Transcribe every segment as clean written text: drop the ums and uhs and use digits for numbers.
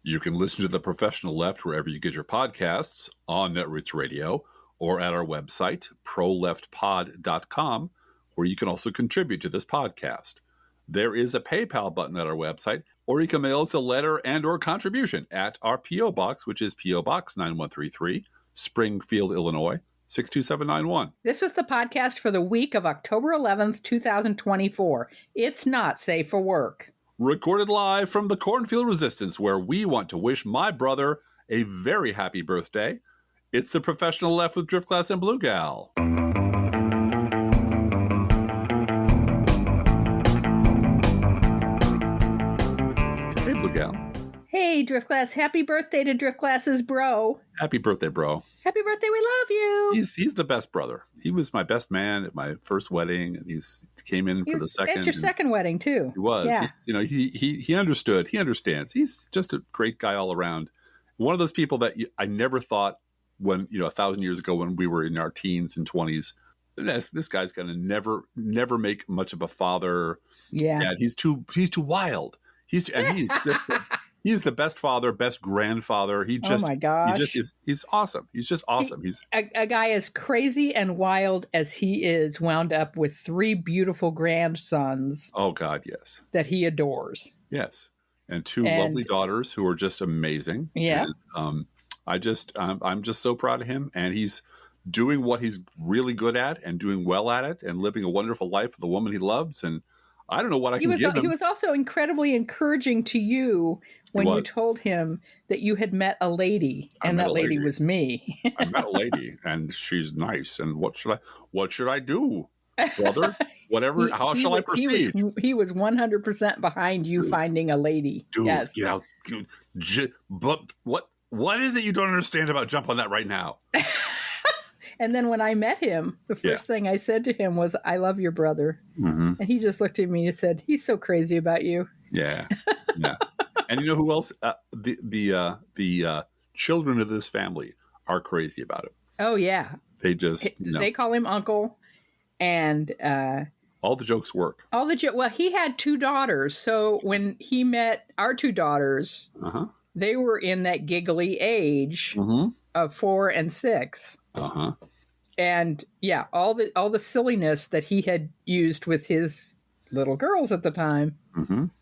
You can listen to The Professional Left wherever you get your podcasts, on Netroots Radio, or at our website, proleftpod.com, where you can also contribute to this podcast. There is a PayPal button at our website, or you can mail us a letter and or contribution at our P.O. Box, which is P.O. Box 9133, Springfield, Illinois, 62791. This is the podcast for the week of October 11th, 2024. It's not safe for work. Recorded live from the Cornfield Resistance, where we want to wish my brother a very happy birthday. It's The Professional Left with Driftglass and Blue Gal. Hey, Blue Gal. Hey, Driftglass. Happy birthday to Driftglass's bro. Happy birthday, bro. Happy birthday. We love you. He's the best brother. He was my best man at my first wedding, and he came in for the second. It's your second wedding, too. He was. Yeah. He understood. He understands. He's just a great guy all around. One of those people that I never thought when, 1,000 years ago when we were in our teens and 20s, this guy's going to never make much of a father. Yeah. Dad. He's too wild. He's the best father, best grandfather. Oh my gosh. He's awesome. He's just awesome. He's a guy as crazy and wild as he is, wound up with 3 beautiful grandsons. Oh God, yes. That he adores. Yes. And 2 lovely daughters who are just amazing. Yeah. And, I'm just so proud of him, and he's doing what he's really good at and doing well at it and living a wonderful life with the woman he loves. And I don't know what I can give him. He was also incredibly encouraging to you when you told him that you had met a lady, and that lady was me. I met a lady, and she's nice. And what should I do, brother? Whatever. How shall I proceed? He was 100% behind you finding a lady. Dude, yes. But what is it you don't understand about jump on that right now? And then when I met him, the first thing I said to him was, "I love your brother." Mm-hmm. And he just looked at me and said, "He's so crazy about you." Yeah. Yeah. And you know who else? The children of this family are crazy about it. Oh yeah. They just they call him Uncle, and all the jokes work. Well, he had 2 daughters, so when he met our 2 daughters, they were in that giggly age of 4 and 6. And yeah, all the silliness that he had used with his little girls at the time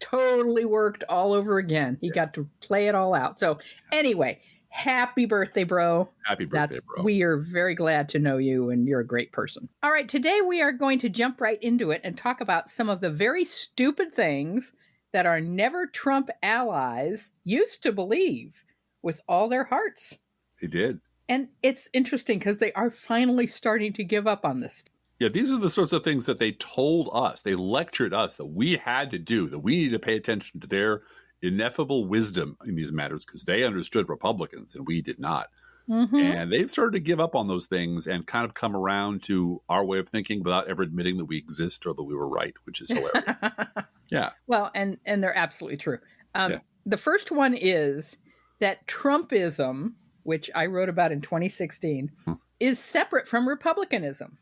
totally worked all over again. He got to play it all out. So anyway, happy birthday, bro. Happy birthday, bro. We are very glad to know you, and you're a great person. All right, today we are going to jump right into it and talk about some of the very stupid things that our never Trump allies used to believe with all their hearts. They did. And it's interesting because they are finally starting to give up on this. Yeah, these are the sorts of things that they told us, they lectured us that we had to do, that we need to pay attention to their ineffable wisdom in these matters because they understood Republicans and we did not. And they've started to give up on those things and kind of come around to our way of thinking without ever admitting that we exist or that we were right, which is hilarious. Yeah. Well, and they're absolutely true. The first one is that Trumpism, which I wrote about in 2016, is separate from Republicanism.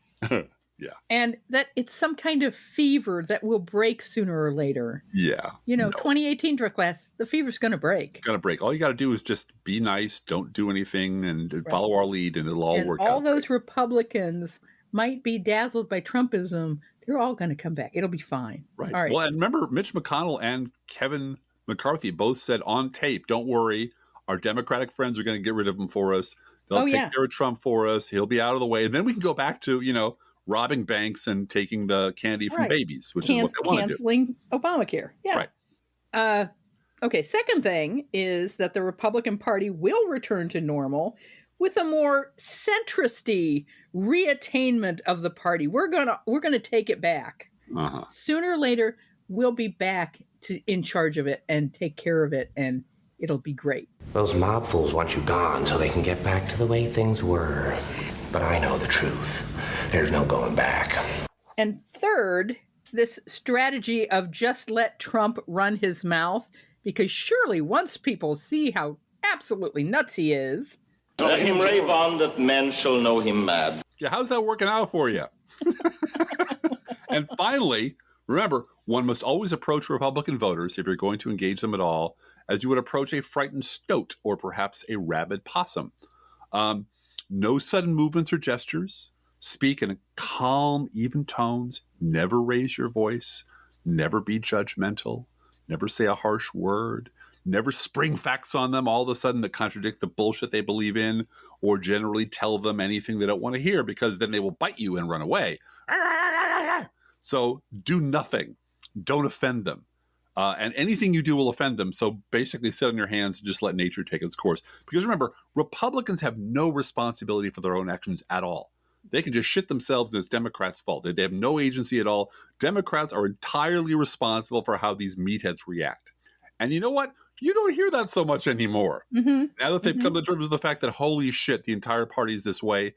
Yeah. And that it's some kind of fever that will break sooner or later. Yeah. 2018 Driftglass, the fever's going to break. Going to break. All you got to do is just be nice, don't do anything, and follow our lead, and it'll all work out. All those Republicans might be dazzled by Trumpism. They're all going to come back. It'll be fine. Right. All right. Well, and remember, Mitch McConnell and Kevin McCarthy both said on tape, don't worry, our Democratic friends are going to get rid of him for us. They'll take care of Trump for us. He'll be out of the way. And then we can go back to, robbing banks and taking the candy from babies, which is what they want to do. Canceling Obamacare. Yeah. Right. Okay. Second thing is that the Republican Party will return to normal with a more centristy reattainment of the party. We're gonna take it back. Sooner or later, we'll be back in charge of it and take care of it, and it'll be great. Those mob fools want you gone so they can get back to the way things were. But I know the truth. There's no going back. And third, this strategy of just let Trump run his mouth, because surely once people see how absolutely nuts he is. Let him rave on that men shall know him mad. Yeah, how's that working out for you? And finally, remember, one must always approach Republican voters, if you're going to engage them at all, as you would approach a frightened stoat or perhaps a rabid possum. No sudden movements or gestures. Speak in calm, even tones. Never raise your voice. Never be judgmental. Never say a harsh word. Never spring facts on them all of a sudden that contradict the bullshit they believe in, or generally tell them anything they don't want to hear, because then they will bite you and run away. So do nothing. Don't offend them. And anything you do will offend them. So basically sit on your hands and just let nature take its course. Because remember, Republicans have no responsibility for their own actions at all. They can just shit themselves, and it's Democrats' fault. They have no agency at all. Democrats are entirely responsible for how these meatheads react. And you know what? You don't hear that so much anymore. Mm-hmm. Now that they've come to terms with the fact that, holy shit, the entire party is this way,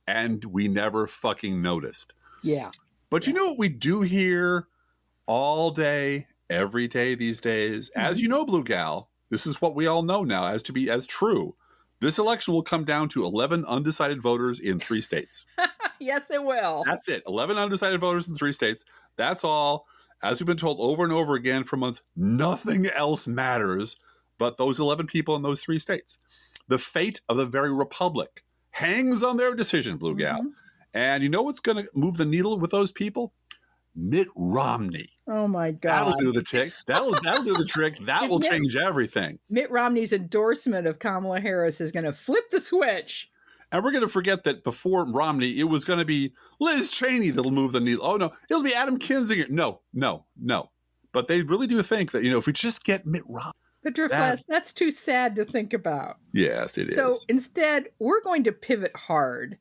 and we never fucking noticed. Yeah. But you know what we do hear all day, every day these days? As you know, Blue Gal, this is what we all know now as to be as true. This election will come down to 11 undecided voters in 3 states. Yes, it will. That's it. 11 undecided voters in 3 states. That's all. As we've been told over and over again for months, nothing else matters but those 11 people in those 3 states. The fate of the very republic hangs on their decision, Blue Gal. And you know what's going to move the needle with those people? Mitt Romney. Oh, my God. That'll do the trick. That'll do the trick. That will change everything. Mitt Romney's endorsement of Kamala Harris is going to flip the switch. And we're going to forget that before Romney, it was going to be Liz Cheney that'll move the needle. Oh, no, it'll be Adam Kinzinger. No. But they really do think that, if we just get Mitt Romney. But Driftglass, that's too sad to think about. Yes, it is. So instead, we're going to pivot hard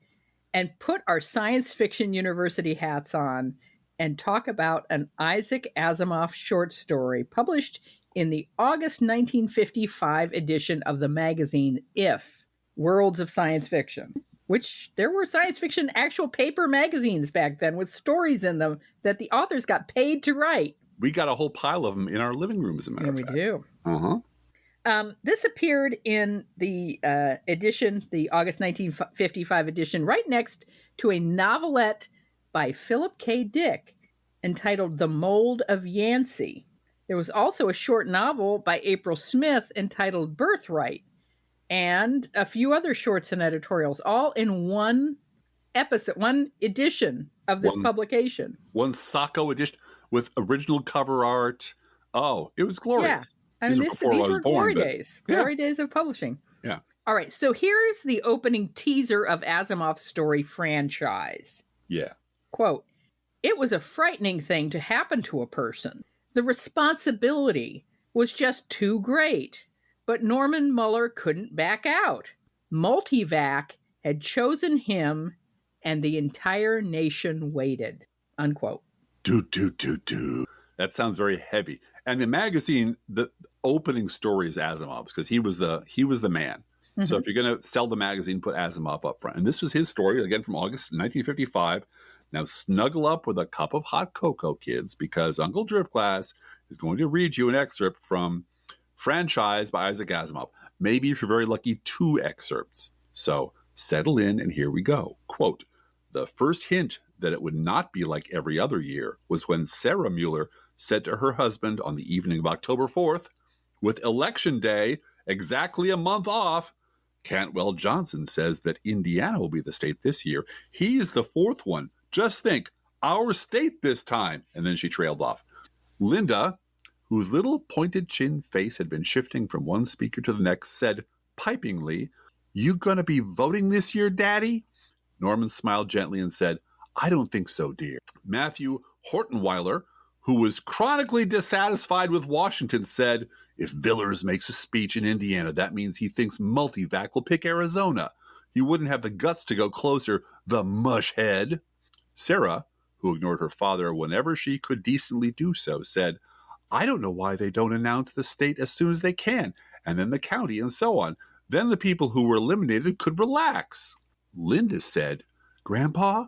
and put our science fiction university hats on and talk about an Issac Asimov short story published in the August 1955 edition of the magazine If, Worlds of Science Fiction, which there were science fiction actual paper magazines back then with stories in them that the authors got paid to write. We got a whole pile of them in our living room, as a matter of fact. We do. This appeared in the edition, the August 1955 edition, right next to a novelette by Philip K. Dick entitled The Mold of Yancey. There was also a short novel by April Smith entitled Birthright, and a few other shorts and editorials, all in one episode, one edition of this publication. One Sacco edition with original cover art. Oh, it was glorious. Yeah. These were glory days. Glory days of publishing. Yeah. All right, so here's the opening teaser of Asimov's story franchise. Yeah. Quote, "It was a frightening thing to happen to a person. The responsibility was just too great. But Norman Muller couldn't back out. Multivac had chosen him, and the entire nation waited." Unquote. Do. That sounds very heavy. And the magazine, the opening story is Asimov's because he was the man. Mm-hmm. So if you're going to sell the magazine, put Asimov up front. And this was his story, again, from August 1955. Now snuggle up with a cup of hot cocoa, kids, because Uncle Driftglass is going to read you an excerpt from Franchise by Issac Asimov. Maybe, if you're very lucky, 2 excerpts. So settle in, and here we go. Quote, "The first hint that it would not be like every other year was when Sarah Mueller said to her husband on the evening of October 4th, with Election Day exactly a month off, Cantwell Johnson says that Indiana will be the state this year. He's the 4th one. Just think, our state this time." And then she trailed off. Linda, whose little pointed chin face had been shifting from one speaker to the next, said pipingly, "You gonna be voting this year, Daddy?" Norman smiled gently and said, "I don't think so, dear." Matthew Hortonweiler, who was chronically dissatisfied with Washington, said, "If Villers makes a speech in Indiana, that means he thinks Multivac will pick Arizona. He wouldn't have the guts to go closer, the mushhead." Sarah, who ignored her father whenever she could decently do so, said, "I don't know why they don't announce the state as soon as they can, and then the county and so on. Then the people who were eliminated could relax." Linda said, "Grandpa,"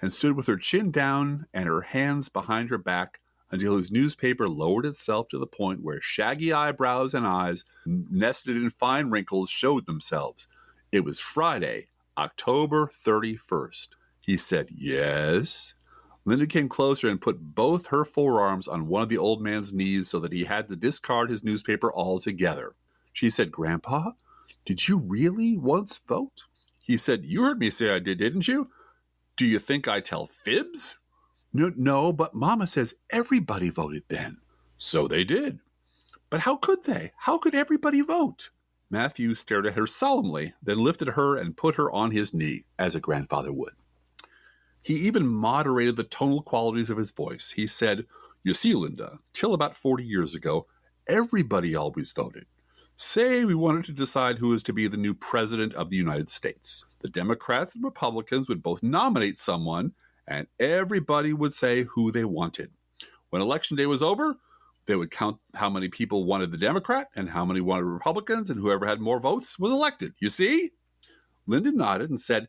and stood with her chin down and her hands behind her back until his newspaper lowered itself to the point where shaggy eyebrows and eyes, nested in fine wrinkles, showed themselves. It was Friday, October 31st. He said, "Yes." Linda came closer and put both her forearms on one of the old man's knees so that he had to discard his newspaper altogether. She said, "Grandpa, did you really once vote?" He said, "You heard me say I did, didn't you? Do you think I tell fibs?" No, but Mama says everybody voted then." "So they did. But how could they? How could everybody vote?" Matthew stared at her solemnly, then lifted her and put her on his knee, as a grandfather would. He even moderated the tonal qualities of his voice. He said, "You see, Linda, till about 40 years ago, everybody always voted. Say we wanted to decide who is to be the new president of the United States. The Democrats and Republicans would both nominate someone, and everybody would say who they wanted. When election day was over, they would count how many people wanted the Democrat and how many wanted Republicans, and whoever had more votes was elected. You see?" Linda nodded and said,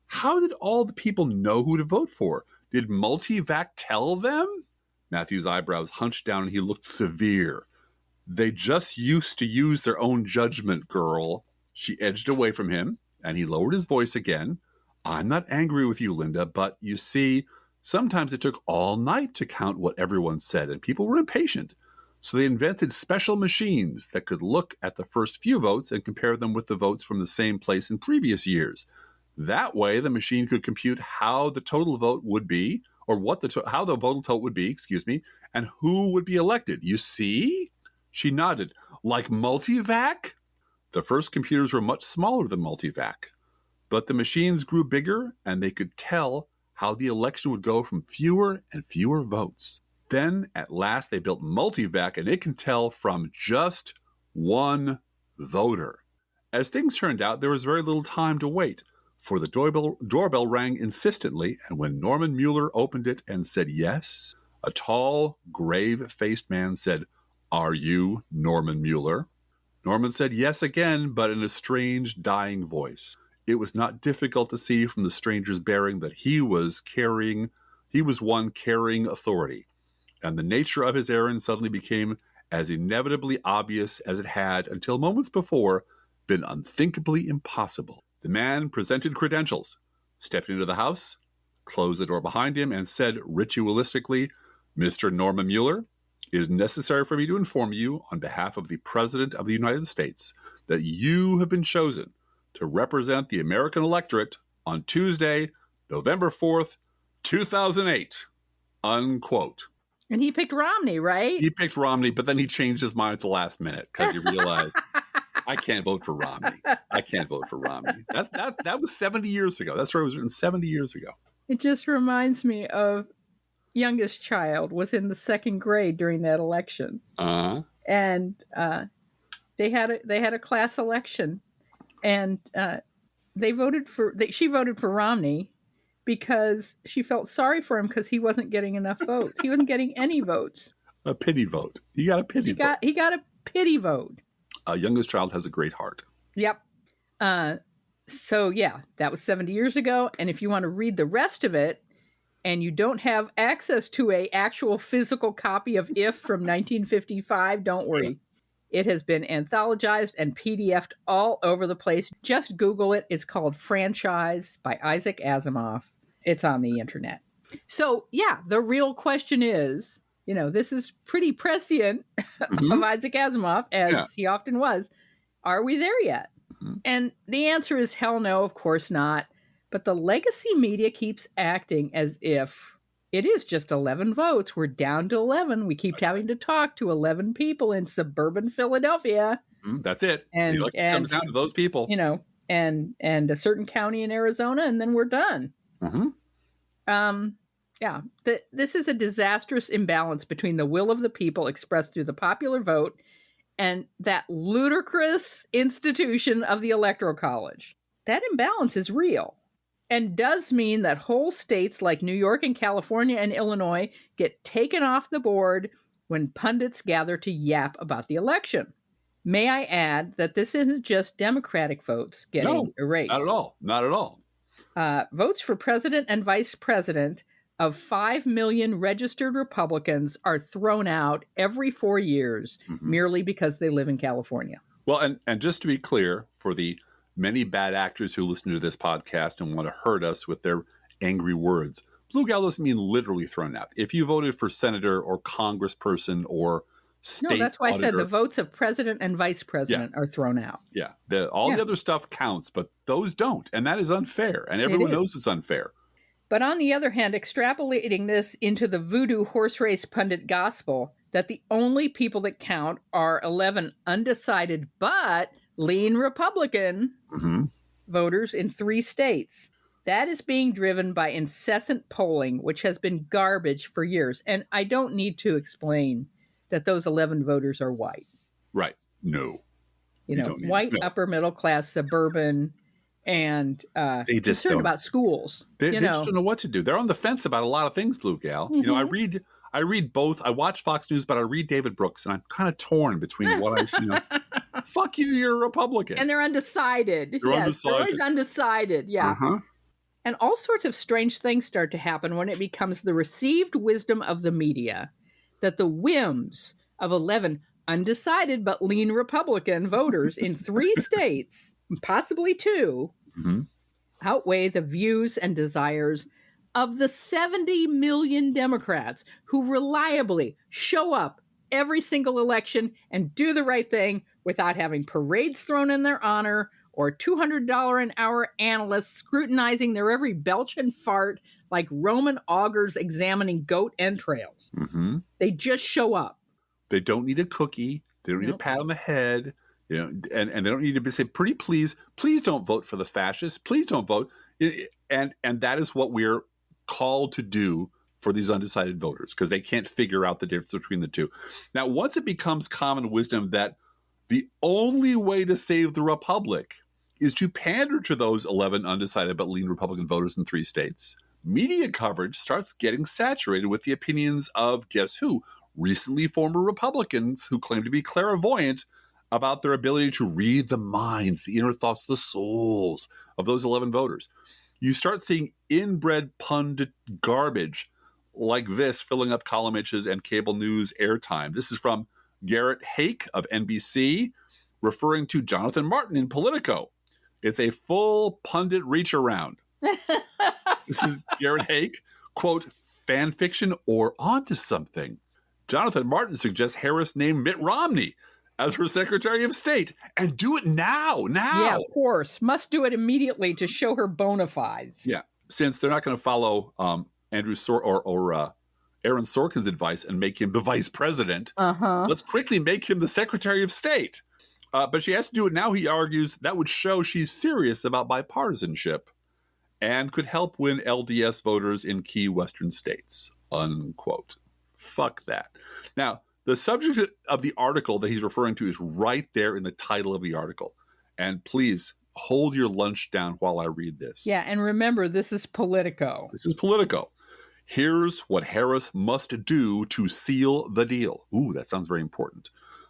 "How did all the people know who to vote for? Did Multivac tell them?" Matthew's eyebrows hunched down and he looked severe. "They just used to use their own judgment, girl." She edged away from him, and he lowered his voice again. "I'm not angry with you, Linda, but you see, sometimes it took all night to count what everyone said, and people were impatient. So they invented special machines that could look at the first few votes and compare them with the votes from the same place in previous years. That way, the machine could compute how the total vote would be, or how the total would be, and who would be elected. You see?" She nodded. "Like Multivac?" The first computers were much smaller than Multivac, but the machines grew bigger, and they could tell how the election would go from fewer and fewer votes. Then, at last, they built Multivac, and it can tell from just one voter. As things turned out, there was very little time to wait, for the doorbell rang insistently, and when Norman Mueller opened it and said yes, a tall, grave-faced man said, "Are you Norman Mueller?" Norman said yes again, but in a strange, dying voice. It was not difficult to see from the stranger's bearing that he was one carrying authority, and the nature of his errand suddenly became as inevitably obvious as it had, until moments before, been unthinkably impossible. The man presented credentials, stepped into the house, closed the door behind him, and said ritualistically, "Mr. Norman Mueller, it is necessary for me to inform you, on behalf of the President of the United States, that you have been chosen to represent the American electorate on Tuesday, November 4th, 2008, unquote. And he picked Romney, right? He picked Romney, but then he changed his mind at the last minute because he realized, I can't vote for Romney. I can't vote for Romney. That was 70 years ago. That story was written 70 years ago. It just reminds me of youngest child was in the second grade during that election. Uh-huh. And they had a class election, and she voted for Romney because she felt sorry for him because he wasn't getting enough votes. He wasn't getting any votes. A pity vote. He got a pity vote. He got a pity vote. Youngest child has a great heart. Yep. So yeah, that was 70 years ago. And if you want to read the rest of it, and you don't have access to a actual physical copy of If from 1955, don't worry. It has been anthologized and PDF'd all over the place. Just Google it. It's called Franchise by Issac Asimov. It's on the internet. So yeah, the real question is, this is pretty prescient of Issac Asimov, as he often was. Are we there yet? Mm-hmm. And the answer is hell no, of course not. But the legacy media keeps acting as if it is just 11 votes. We're down to 11. We keep having to talk to 11 people in suburban Philadelphia. That's it. And it comes down to those people. And a certain county in Arizona, and then we're done. Mm-hmm. This is a disastrous imbalance between the will of the people expressed through the popular vote and that ludicrous institution of the Electoral College. That imbalance is real. And does mean that whole states like New York and California and Illinois get taken off the board when pundits gather to yap about the election. May I add that this isn't just Democratic votes getting erased. Not at all. Not at all. Votes for president and vice president of 5 million registered Republicans are thrown out every 4 years merely because they live in California. Well, and just to be clear, for the many bad actors who listen to this podcast and want to hurt us with their angry words, Blue Gal doesn't mean literally thrown out. If you voted for senator or congressperson or state No, that's why auditor, I said the votes of president and vice president are thrown out. Yeah. All the other stuff counts, but those don't. And that is unfair. And everyone knows it's unfair. But on the other hand, extrapolating this into the voodoo horse race pundit gospel, that the only people that count are 11 undecided but lean Republican voters in 3 states. That is being driven by incessant polling, which has been garbage for years. And I don't need to explain that those 11 voters are white. Right. No. White, upper middle class, suburban, and they just concerned about schools. They just don't know what to do. They're on the fence about a lot of things, Blue Gal. I read both. I watch Fox News, but I read David Brooks, and I'm kind of torn between what fuck you, you're a Republican. And they're undecided. They're always undecided. Yeah. And all sorts of strange things start to happen when it becomes the received wisdom of the media that the whims of 11 undecided but lean Republican voters in 3 states, possibly 2, outweigh the views and desires of the 70 million Democrats who reliably show up every single election and do the right thing without having parades thrown in their honor or $200 an hour analysts scrutinizing their every belch and fart like Roman augurs examining goat entrails. They just show up. They don't need a cookie. They don't need a pat on the head. And they don't need to say, pretty please don't vote for the fascists. Please don't vote. And that is what we're called to do for these undecided voters, because they can't figure out the difference between the two. Now, once it becomes common wisdom that the only way to save the republic is to pander to those 11 undecided but lean Republican voters in 3 states, media coverage starts getting saturated with the opinions of, guess who? Recently former Republicans who claim to be clairvoyant about their ability to read the minds, the inner thoughts, the souls of those 11 voters. You start seeing inbred pundit garbage like this filling up column inches and cable news airtime. This is from Garrett Hake of NBC, referring to Jonathan Martin in Politico. It's a full pundit reach around. This is Garrett Hake, quote, fan fiction or onto something. Jonathan Martin suggests Harris name Mitt Romney as her Secretary of State, and do it now. Yeah, of course. Must do it immediately to show her bona fides. Yeah, since they're not going to follow Aaron Sorkin's advice and make him the vice president, let's quickly make him the Secretary of State. But she has to do it now, he argues. That would show she's serious about bipartisanship and could help win LDS voters in key Western states, unquote. Fuck that. Now, the subject of the article that he's referring to is right there in the title of the article. And please hold your lunch down while I read this. Yeah, and remember, this is Politico. This is Politico. Here's what Harris must do to seal the deal. Ooh, that sounds very important.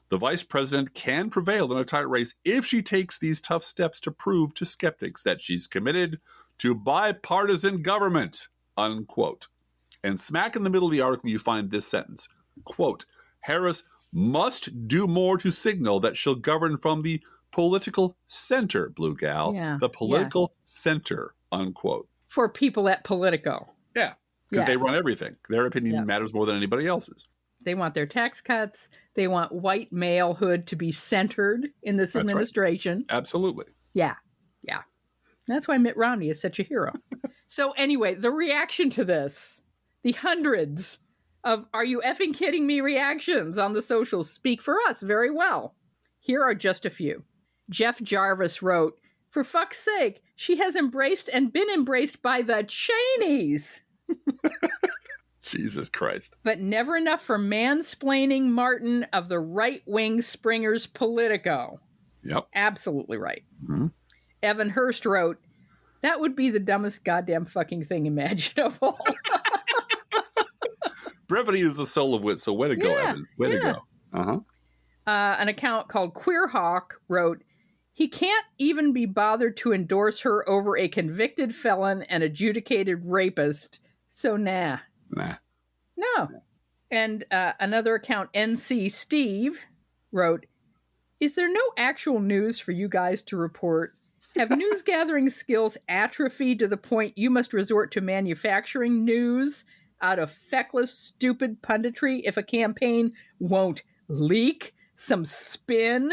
The vice president can prevail in a tight race if she takes these tough steps to prove to skeptics that she's committed to bipartisan government, unquote. And smack in the middle of the article, you find this sentence, quote, Harris must do more to signal that she'll govern from the political center, Blue Gal. Yeah, the political center, unquote. For people at Politico. Yeah, because they run everything. Their opinion matters more than anybody else's. They want their tax cuts. They want white malehood to be centered in this administration. Right. Absolutely. Yeah. That's why Mitt Romney is such a hero. So anyway, the reaction to this, the hundreds of "are you effing kidding me" reactions on the socials speak for us very well. Here are just a few. Jeff Jarvis wrote, "For fuck's sake, she has embraced and been embraced by the Cheneys." Jesus Christ. But never enough for mansplaining Martin of the right-wing Springer's Politico. Yep. Absolutely right. Mm-hmm. Evan Hurst wrote, "That would be the dumbest goddamn fucking thing imaginable." Brevity is the soul of wit, so way to go, Evan. Way to go. An account called Queerhawk wrote, "He can't even be bothered to endorse her over a convicted felon and adjudicated rapist, so nah. No. And another account, NC Steve, wrote, "Is there no actual news for you guys to report? Have news gathering skills atrophied to the point you must resort to manufacturing news out of feckless, stupid punditry if a campaign won't leak some spin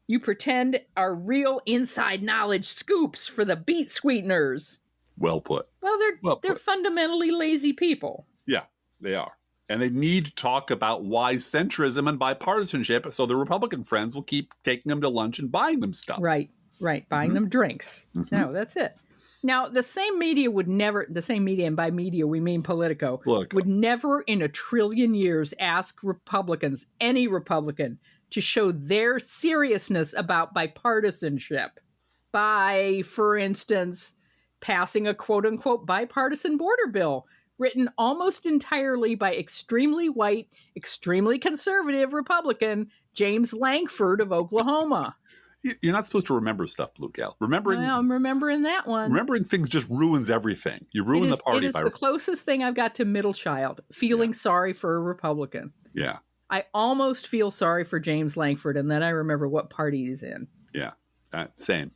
you pretend are real inside knowledge scoops for the beat sweeteners? Well put. Well, they're fundamentally lazy people. Yeah, they are. And they need to talk about why centrism and bipartisanship, so the Republican friends will keep taking them to lunch and buying them stuff. Right. Buying them drinks. No, that's it. Now, the same media, and by media we mean Politico, would never in a trillion years ask Republicans, any Republican, to show their seriousness about bipartisanship by, for instance, passing a quote-unquote bipartisan border bill written almost entirely by extremely white, extremely conservative Republican James Lankford of Oklahoma. You're not supposed to remember stuff, Blue Gal. I'm remembering that one. Remembering things just ruins everything. You ruin the party. It is the closest thing I've got to middle child, feeling sorry for a Republican. Yeah. I almost feel sorry for James Lankford, and then I remember what party he's in. Yeah. Same.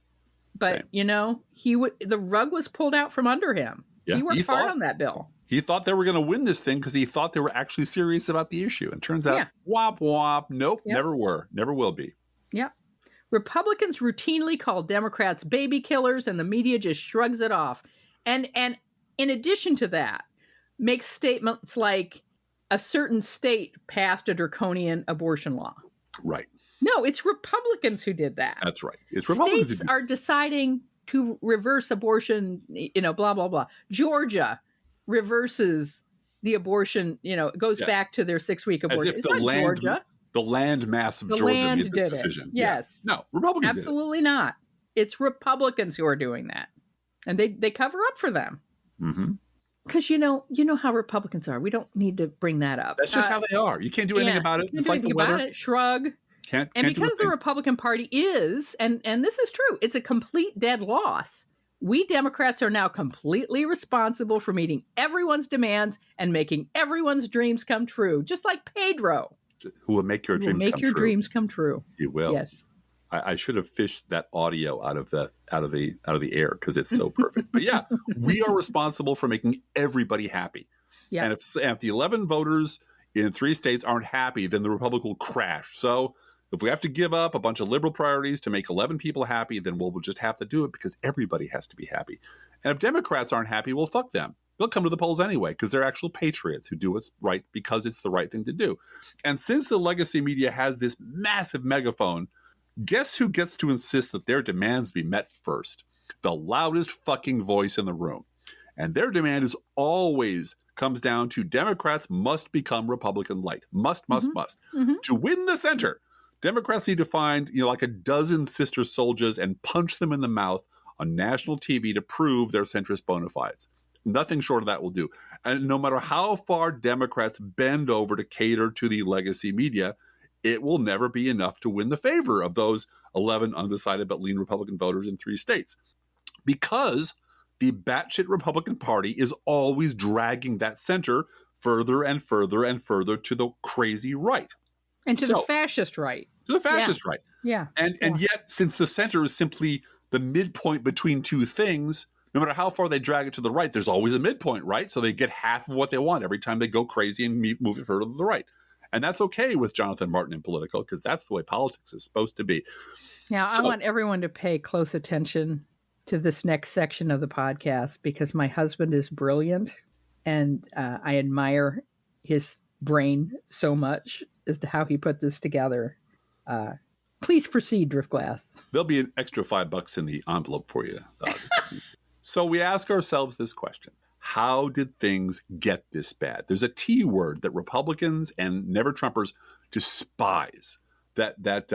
But, the rug was pulled out from under him. Yeah. He worked hard on that bill. He thought they were going to win this thing because he thought they were actually serious about the issue. And turns out, womp womp. Nope, never were. Never will be. Yep. Republicans routinely call Democrats baby killers, and the media just shrugs it off. And in addition to that, makes statements like a certain state passed a draconian abortion law. Right. No, it's Republicans who did that. That's right. It's Republicans States are deciding to reverse abortion, blah, blah, blah. Georgia reverses the abortion, goes back to their 6-week abortion. As if the land mass of Georgia made this decision. Yes. Yeah. No, Republicans absolutely not. It's Republicans who are doing that. And they cover up for them. Mm-hmm. Because you know how Republicans are. We don't need to bring that up. That's just how they are. You can't do anything about it. It's like the weather. Shrug. Can't because the Republican Party is, and this is true, it's a complete dead loss. We Democrats are now completely responsible for meeting everyone's demands and making everyone's dreams come true, just like Pedro. Who will make your dreams come true. He will. Yes. I should have fished that audio out of the air because it's so perfect. But yeah, we are responsible for making everybody happy. Yeah. And if the 11 voters in 3 states aren't happy, then the Republic will crash. So if we have to give up a bunch of liberal priorities to make 11 people happy, then we'll just have to do it because everybody has to be happy. And if Democrats aren't happy, well, fuck them. They'll come to the polls anyway because they're actual patriots who do what's right because it's the right thing to do. And since the legacy media has this massive megaphone, guess who gets to insist that their demands be met first? The loudest fucking voice in the room. And their demand is always comes down to Democrats must become Republican light. Must. Mm-hmm. To win the center, Democrats need to find, like a dozen sister soldiers and punch them in the mouth on national TV to prove their centrist bona fides. Nothing short of that will do. And no matter how far Democrats bend over to cater to the legacy media, it will never be enough to win the favor of those 11 undecided but lean Republican voters in 3 states. Because the batshit Republican Party is always dragging that center further and further and further to the crazy right. And to the fascist right. To the fascist right. Yeah. And yet, since the center is simply the midpoint between 2 things, no matter how far they drag it to the right, there's always a midpoint, right? So they get half of what they want every time they go crazy and move it further to the right. And that's okay with Jonathan Martin in Politico because that's the way politics is supposed to be. Now, I want everyone to pay close attention to this next section of the podcast because my husband is brilliant and I admire his brain so much as to how he put this together. Please proceed, Driftglass. There'll be an extra $5 in the envelope for you. So we ask ourselves this question. How did things get this bad? There's a T word that Republicans and never-Trumpers despise, that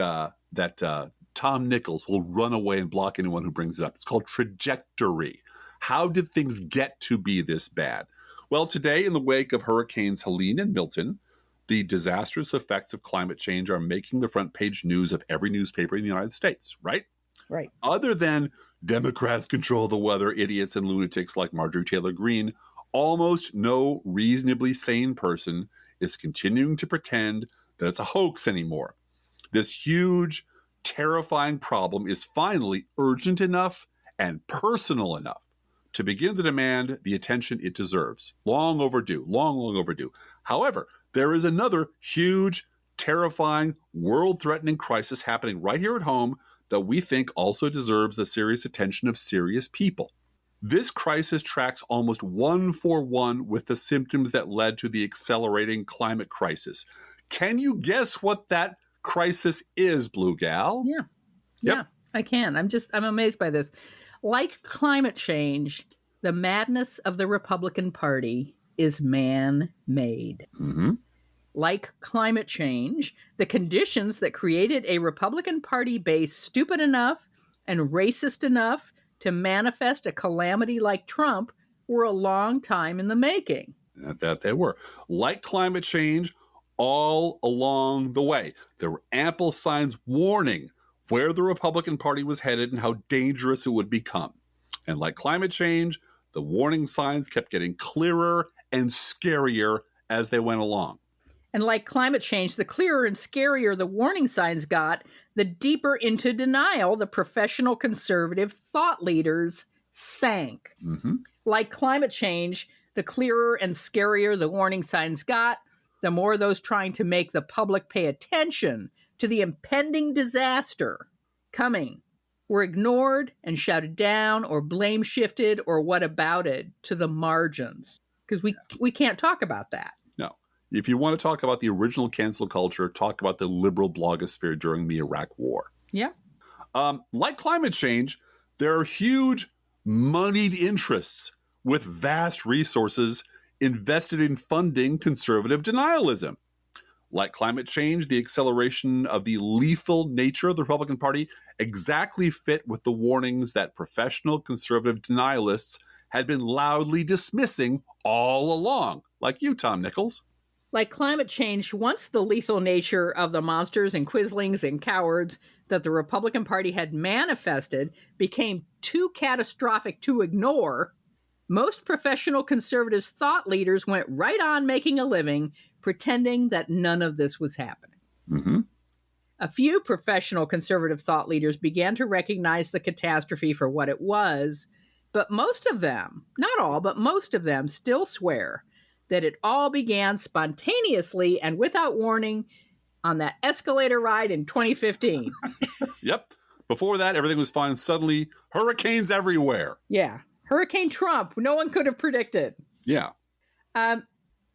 Tom Nichols will run away and block anyone who brings it up. It's called trajectory. How did things get to be this bad? Well, today, in the wake of Hurricanes Helene and Milton, the disastrous effects of climate change are making the front page news of every newspaper in the United States, right? Right. Other than Democrats control the weather, idiots and lunatics like Marjorie Taylor Greene, almost no reasonably sane person is continuing to pretend that it's a hoax anymore. This huge terrifying problem is finally urgent enough and personal enough to begin to demand the attention it deserves. Long overdue, long, long overdue. However, there is another huge, terrifying, world-threatening crisis happening right here at home that we think also deserves the serious attention of serious people. This crisis tracks almost one for one with the symptoms that led to the accelerating climate crisis. Can you guess what that crisis is, Blue Gal? Yeah, I can. I'm amazed by this. Like climate change, the madness of the Republican Party is man-made. Mm-hmm. Like climate change, the conditions that created a Republican Party base stupid enough and racist enough to manifest a calamity like Trump were a long time in the making. That they were. Like climate change, all along the way, there were ample signs warning where the Republican Party was headed and how dangerous it would become. And like climate change, the warning signs kept getting clearer and scarier as they went along. And like climate change, the clearer and scarier the warning signs got, the deeper into denial the professional conservative thought leaders sank. Mm-hmm. Like climate change, the clearer and scarier the warning signs got, the more those trying to make the public pay attention to the impending disaster coming were ignored and shouted down or blame shifted or whatabouted to the margins. Because we can't talk about that. No. If you want to talk about the original cancel culture, talk about the liberal blogosphere during the Iraq War. Yeah. Like climate change, there are huge moneyed interests with vast resources invested in funding conservative denialism. Like climate change, the acceleration of the lethal nature of the Republican Party exactly fit with the warnings that professional conservative denialists had been loudly dismissing all along, like you, Tom Nichols. Like climate change, once the lethal nature of the monsters and quislings and cowards that the Republican Party had manifested became too catastrophic to ignore, most professional conservatives thought leaders went right on making a living pretending that none of this was happening. Mm-hmm. A few professional conservative thought leaders began to recognize the catastrophe for what it was, but most of them, not all, but most of them still swear that it all began spontaneously and without warning on that escalator ride in 2015. Yep. Before that, everything was fine. Suddenly, hurricanes everywhere. Yeah. Hurricane Trump, no one could have predicted. Yeah.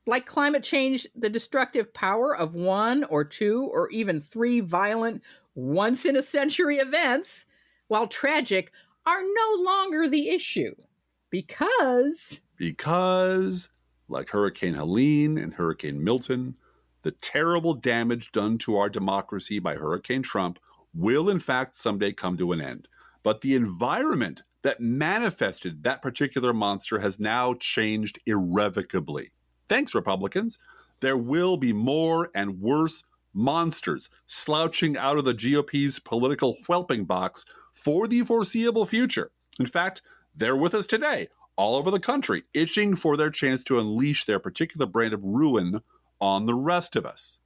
Like climate change, the destructive power of one or two or even three violent, once-in-a-century events, while tragic, are no longer the issue. Because, like Hurricane Helene and Hurricane Milton, the terrible damage done to our democracy by Hurricane Trump will in fact someday come to an end. But the environment that manifested that particular monster has now changed irrevocably. Thanks, Republicans. There will be more and worse monsters slouching out of the GOP's political whelping box for the foreseeable future. In fact, they're with us today, all over the country, itching for their chance to unleash their particular brand of ruin on the rest of us.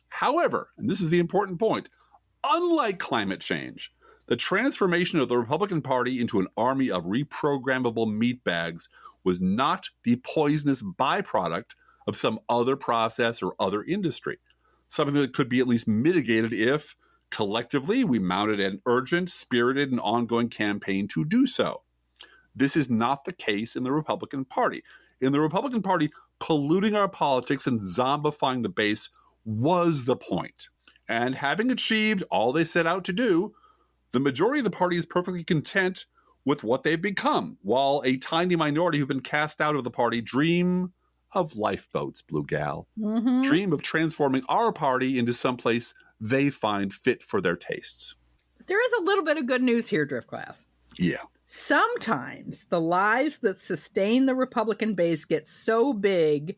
However, and this is the important point, unlike climate change, the transformation of the Republican Party into an army of reprogrammable meatbags was not the poisonous byproduct of some other process or other industry, something that could be at least mitigated if, collectively, we mounted an urgent, spirited, and ongoing campaign to do so. This is not the case in the Republican Party. In the Republican Party, polluting our politics and zombifying the base was the point. And having achieved all they set out to do, the majority of the party is perfectly content with what they've become, while a tiny minority who've been cast out of the party dream of lifeboats, Blue Gal. Mm-hmm. Dream of transforming our party into someplace they find fit for their tastes. There is a little bit of good news here, Driftglass. Yeah. Sometimes the lies that sustain the Republican base get so big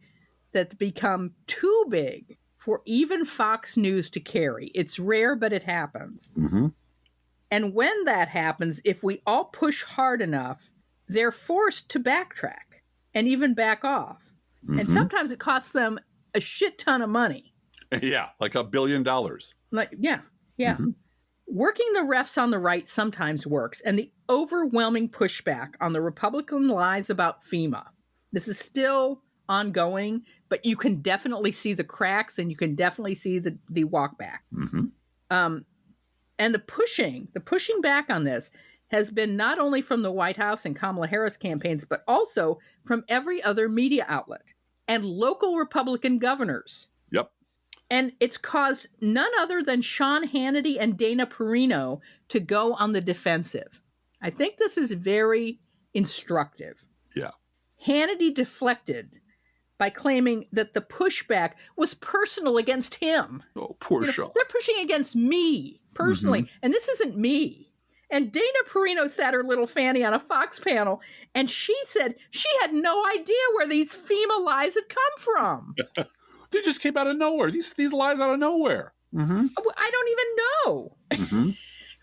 that they become too big for even Fox News to carry. It's rare, but it happens. Mm-hmm. And when that happens, if we all push hard enough, they're forced to backtrack and even back off. Mm-hmm. And sometimes it costs them a shit ton of money. Yeah, like $1 billion. Yeah. Mm-hmm. Working the refs on the right sometimes works, and the overwhelming pushback on the Republican lies about FEMA. This is still ongoing, but you can definitely see the cracks, and you can definitely see the walk back. And the pushing back on this has been not only from the White House and Kamala Harris campaigns, but also from every other media outlet and local Republican governors. Yep. And it's caused none other than Sean Hannity and Dana Perino to go on the defensive. I think this is very instructive. Yeah. Hannity deflected by claiming that the pushback was personal against him. Oh, poor Sean. They're pushing against me personally, and this isn't me. And Dana Perino sat her little fanny on a Fox panel, and she said she had no idea where these FEMA lies had come from. They just came out of nowhere. These lies out of nowhere. I don't even know.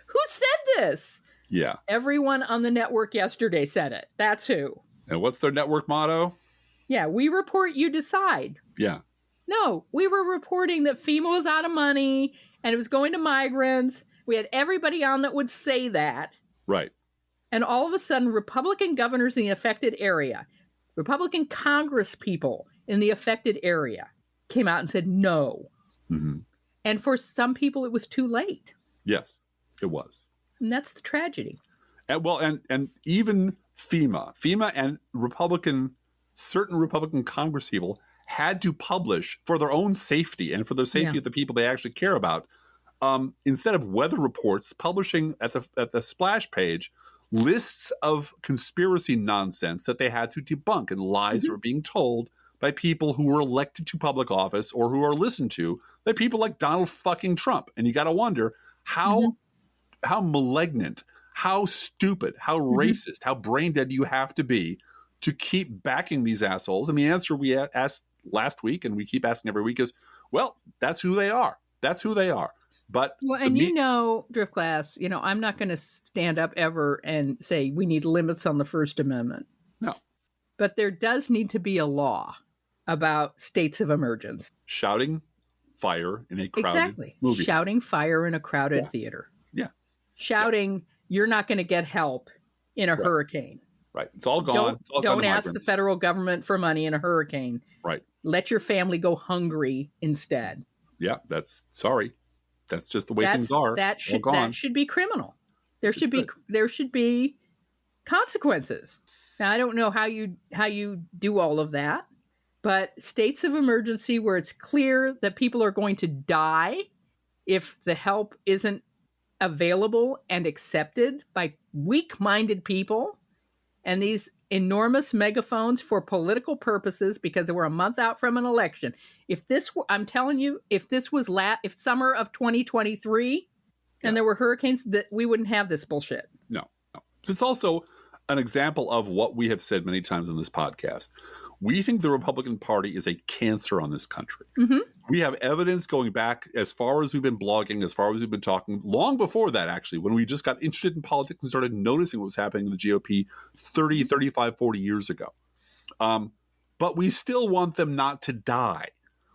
Who said this? Yeah. Everyone on the network yesterday said it. That's who. And what's their network motto? Yeah, we report, you decide. Yeah. No, we were reporting that FEMA was out of money and it was going to migrants. We had everybody on that would say that. Right. And all of a sudden, Republican governors in the affected area, Republican Congress people in the affected area came out and said no. And for some people, it was too late. Yes, it was. And that's the tragedy. And even FEMA and certain Republican Congress people had to publish for their own safety and for the safety of the people they actually care about. Instead of weather reports, publishing at the splash page lists of conspiracy nonsense that they had to debunk and lies that were being told by people who were elected to public office or who are listened to by people like Donald fucking Trump. And you got to wonder how malignant, how stupid, how racist, how brain dead you have to be to keep backing these assholes. And the answer we asked last week, and we keep asking every week, is, well, that's who they are. That's who they are. But Driftglass, I'm not going to stand up ever and say we need limits on the First Amendment. No. But there does need to be a law about states of emergency. Shouting fire in a crowded movie. Shouting fire in a crowded theater. Yeah. Shouting, you're not going to get help in a hurricane. Right. It's all gone. Don't ask the federal government for money in a hurricane. Right. Let your family go hungry instead. Yeah, that's just the way things are. That should be criminal. There should be consequences. Now, I don't know how you do all of that, but states of emergency where it's clear that people are going to die if the help isn't available and accepted by weak-minded people, and these enormous megaphones for political purposes because we're a month out from an election. I'm telling you, if this was if summer of 2023 and there were hurricanes, that we wouldn't have this bullshit. No. It's also an example of what we have said many times on this podcast. We think the Republican Party is a cancer on this country. We have evidence going back as far as we've been blogging, as far as we've been talking, long before that, actually, when we just got interested in politics and started noticing what was happening in the GOP 30, 35, 40 years ago. But we still want them not to die.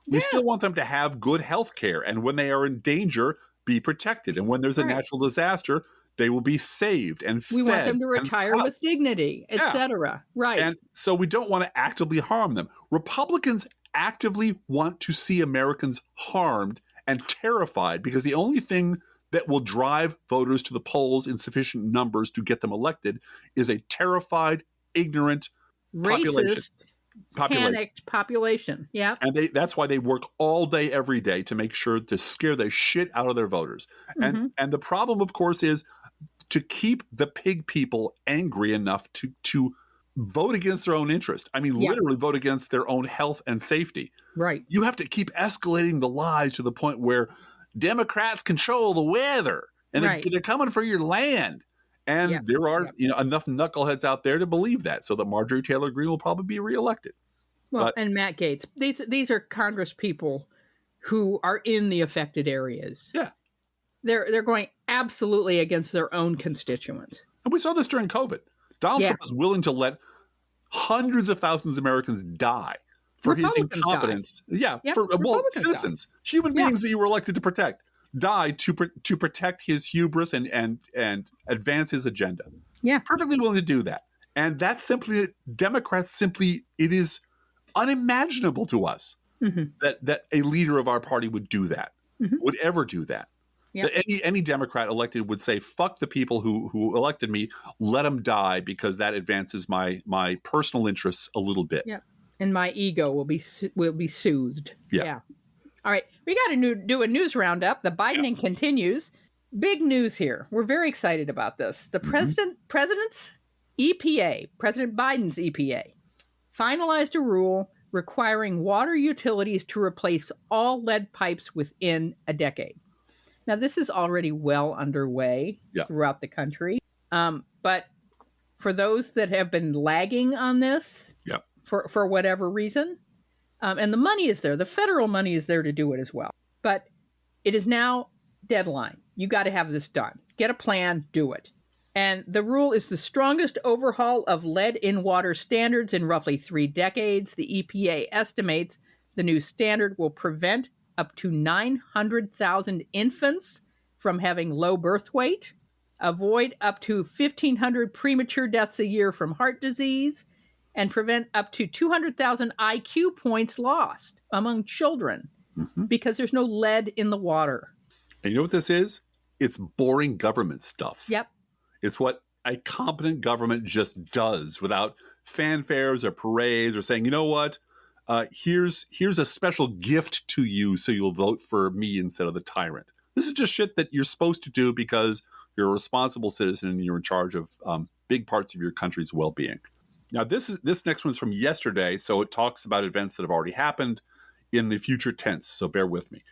We still want them to have good health care. And when they are in danger, be protected. And when there's a natural disaster, they will be saved and fed. We want them to retire with dignity, etc. Right. And so we don't want to actively harm them. Republicans actively want to see Americans harmed and terrified because the only thing that will drive voters to the polls in sufficient numbers to get them elected is a terrified, ignorant racist, panicked population. Yeah. And that's why they work all day, every day to make sure to scare the shit out of their voters. And the problem, of course, is to keep the pig people angry enough to vote against their own interest. I mean, literally vote against their own health and safety. Right. You have to keep escalating the lies to the point where Democrats control the weather and they're coming for your land. And there are enough knuckleheads out there to believe that, so that Marjorie Taylor Greene will probably be reelected. Well, and Matt Gaetz. These are Congress people who are in the affected areas. Yeah. They're going absolutely against their own constituents. And we saw this during COVID. Donald Trump was willing to let hundreds of thousands of Americans die for his incompetence. For citizens, human beings that you were elected to protect. die to protect his hubris and advance his agenda. Yeah. Perfectly willing to do that. And that's simply, Democrats simply, it is unimaginable to us that a leader of our party would do that, would ever do that. Yep. That any Democrat elected would say, fuck the people who elected me, let them die because that advances my personal interests a little bit. Yeah. And my ego will be soothed. Yeah. All right. We got to do a news roundup. The Bidening continues. Big news here. We're very excited about this. The president's EPA, President Biden's EPA, finalized a rule requiring water utilities to replace all lead pipes within a decade. Now, this is already well underway throughout the country. But for those that have been lagging on this for whatever reason, and the money is there, the federal money is there to do it as well. But it is now deadline. You got to have this done. Get a plan, do it. And the rule is the strongest overhaul of lead in water standards in roughly 3 decades. The EPA estimates the new standard will prevent up to 900,000 infants from having low birth weight, avoid up to 1,500 premature deaths a year from heart disease, and prevent up to 200,000 IQ points lost among children because there's no lead in the water. And you know what this is? It's boring government stuff. Yep. It's what a competent government just does without fanfares or parades or saying, you know what, here's a special gift to you so you'll vote for me instead of the tyrant. This is just shit that you're supposed to do because you're a responsible citizen and you're in charge of big parts of your country's well-being. Now, this next one's from yesterday, so it talks about events that have already happened in the future tense, so bear with me.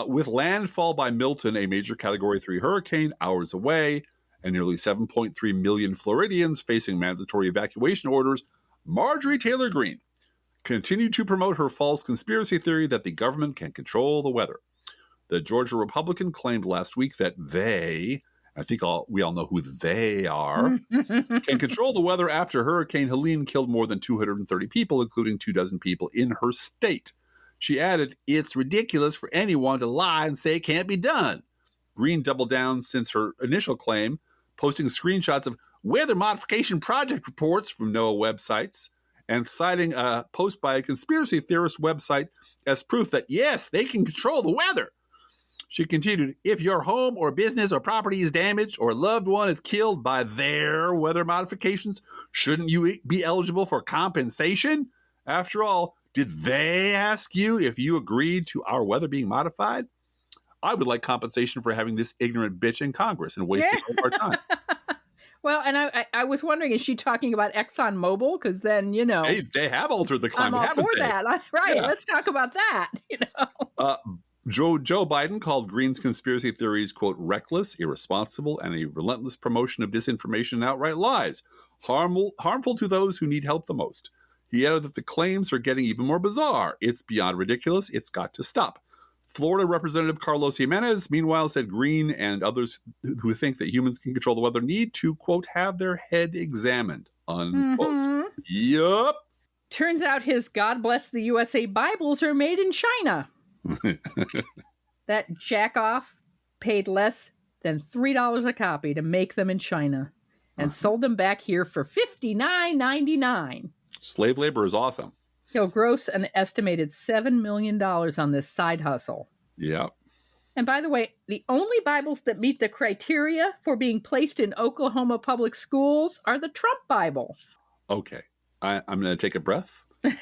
With landfall by Milton, a major Category 3 hurricane, hours away, and nearly 7.3 million Floridians facing mandatory evacuation orders, Marjorie Taylor Greene continued to promote her false conspiracy theory that the government can control the weather. The Georgia Republican claimed last week that they, I think we all know who they are, can control the weather after Hurricane Helene killed more than 230 people, including 24 people in her state. She added, "It's ridiculous for anyone to lie and say it can't be done." Greene doubled down since her initial claim, posting screenshots of weather modification project reports from NOAA websites and citing a post by a conspiracy theorist website as proof that, yes, they can control the weather. She continued, "If your home or business or property is damaged or a loved one is killed by their weather modifications, shouldn't you be eligible for compensation? After all, did they ask you if you agreed to our weather being modified? I would like compensation for having this ignorant bitch in Congress and wasting all our time." Well, and I was wondering, is she talking about ExxonMobil? Because then, you know. They have altered the climate, I'm all for they? that. Right, yeah. Let's talk about that, you know. Joe Biden called Greene's conspiracy theories, quote, reckless, irresponsible, and a relentless promotion of disinformation and outright lies, harmful to those who need help the most. He added that the claims are getting even more bizarre. It's beyond ridiculous. It's got to stop. Florida Representative Carlos Jimenez, meanwhile, said Greene and others who think that humans can control the weather need to, quote, have their head examined, unquote. Yup. Turns out his God Bless the USA Bibles are made in China. That jackoff paid less than $3 a copy to make them in China and sold them back here for $59.99. Slave labor is awesome. He'll gross an estimated $7 million on this side hustle. Yeah. And by the way, the only Bibles that meet the criteria for being placed in Oklahoma public schools are the Trump Bible. Okay. I'm going to take a breath. I'm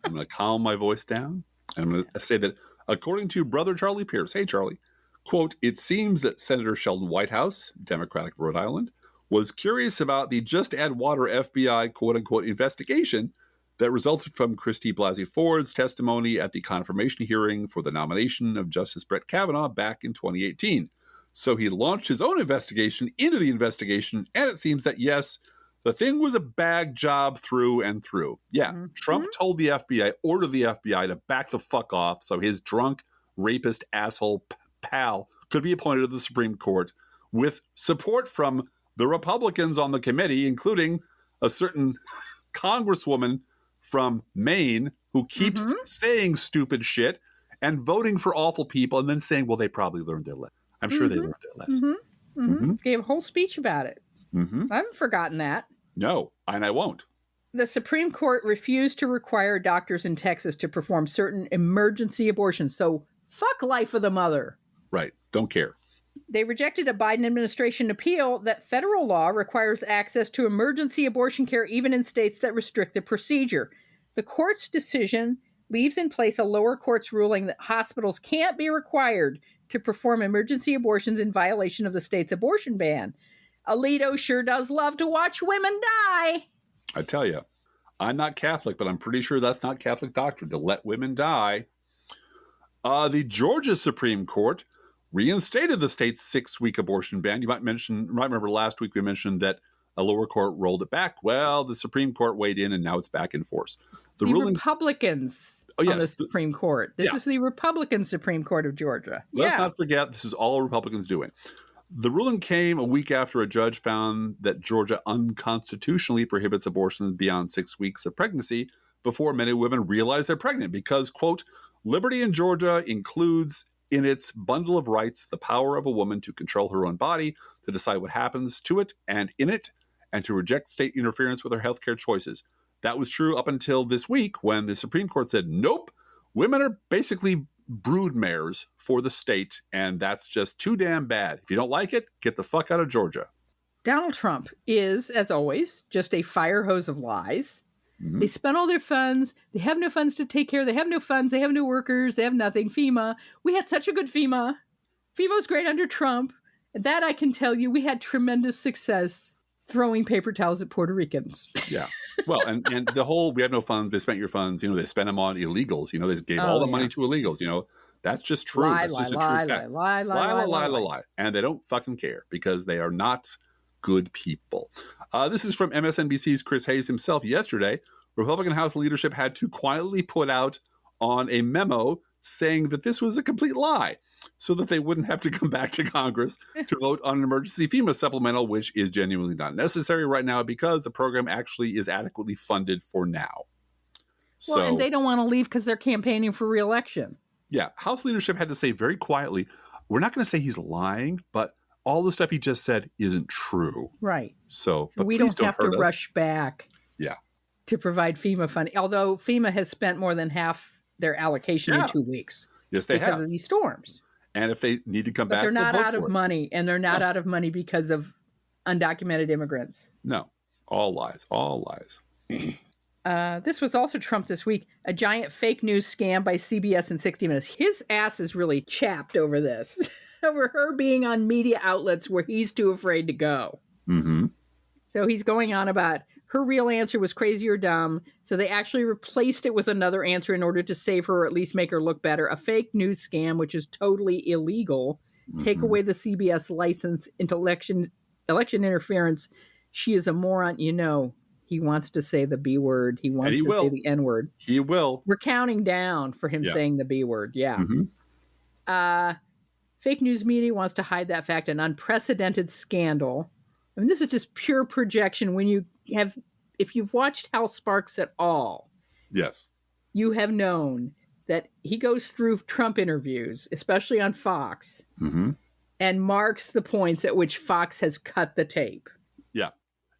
going to calm my voice down. And I'm going to say that according to Brother Charlie Pierce, hey, Charlie, quote, "It seems that Senator Sheldon Whitehouse, Democratic Rhode Island, was curious about the Just Add Water FBI, quote-unquote, investigation that resulted from Christy Blasey Ford's testimony at the confirmation hearing for the nomination of Justice Brett Kavanaugh back in 2018. So he launched his own investigation into the investigation, and it seems that, yes, the thing was a bag job through and through. Yeah, Trump told the FBI, ordered the FBI to back the fuck off so his drunk, rapist, asshole pal could be appointed to the Supreme Court with support from the Republicans on the committee, including a certain congresswoman from Maine who keeps saying stupid shit and voting for awful people and then saying, well, they probably learned their lesson. I'm sure they learned their lesson. Gave a whole speech about it. I haven't forgotten that. No, and I won't. The Supreme Court refused to require doctors in Texas to perform certain emergency abortions. So fuck life of the mother. Right. Don't care. They rejected a Biden administration appeal that federal law requires access to emergency abortion care even in states that restrict the procedure. The court's decision leaves in place a lower court's ruling that hospitals can't be required to perform emergency abortions in violation of the state's abortion ban. Alito sure does love to watch women die. I tell you, I'm not Catholic, but I'm pretty sure that's not Catholic doctrine to let women die. The Georgia Supreme Court reinstated the state's 6-week abortion ban. You might remember last week we mentioned that a lower court rolled it back. Well, the Supreme Court weighed in, and now it's back in force. The Republicans on the Supreme Court. This is the Republican Supreme Court of Georgia. Let's not forget, this is all Republicans doing. The ruling came a week after a judge found that Georgia unconstitutionally prohibits abortions beyond 6 weeks of pregnancy before many women realize they're pregnant because, quote, liberty in Georgia includes in its bundle of rights the power of a woman to control her own body, to decide what happens to it and in it, and to reject state interference with her healthcare choices. That was true up until this week when the Supreme Court said, nope, women are basically broodmares for the state, and that's just too damn bad. If you don't like it, get the fuck out of Georgia. Donald Trump is, as always, just a fire hose of lies. They spent all their funds. They have no funds to take care. They have no funds. They have no workers. They have nothing. FEMA. We had such a good FEMA. FEMA was great under Trump. That I can tell you. We had tremendous success throwing paper towels at Puerto Ricans. Yeah. Well, and the whole, we have no funds. They spent your funds. They spent them on illegals. They gave all the money to illegals. That's just true. That's just a true fact. Lie. And they don't fucking care because they are not good people. This is from MSNBC's Chris Hayes himself yesterday. Republican House leadership had to quietly put out on a memo saying that this was a complete lie so that they wouldn't have to come back to Congress to vote on an emergency FEMA supplemental, which is genuinely not necessary right now because the program actually is adequately funded for now. Well, and they don't want to leave because they're campaigning for re-election. Yeah. House leadership had to say very quietly, we're not going to say he's lying, but all the stuff he just said isn't true. Right. So but we don't have to rush back to provide FEMA funding, although FEMA has spent more than half their allocation in 2 weeks. Yes, they have. Because of these storms. And if they need to come back, they're not out of money, and they're not out of money because of undocumented immigrants. No. All lies. All lies. This was also Trump this week, a giant fake news scam by CBS and 60 Minutes. His ass is really chapped over this. Over her being on media outlets where he's too afraid to go. So he's going on about her real answer was crazy or dumb. So they actually replaced it with another answer in order to save her or at least make her look better. A fake news scam, which is totally illegal. Take away the CBS license into election interference. She is a moron. He wants to say the B word. He wants to say the N word. He will. We're counting down for him saying the B word. Yeah. Fake news media wants to hide that fact, an unprecedented scandal. I mean, this is just pure projection. If you've watched Hal Sparks at all, yes, you have known that he goes through Trump interviews, especially on Fox, and marks the points at which Fox has cut the tape. Yeah,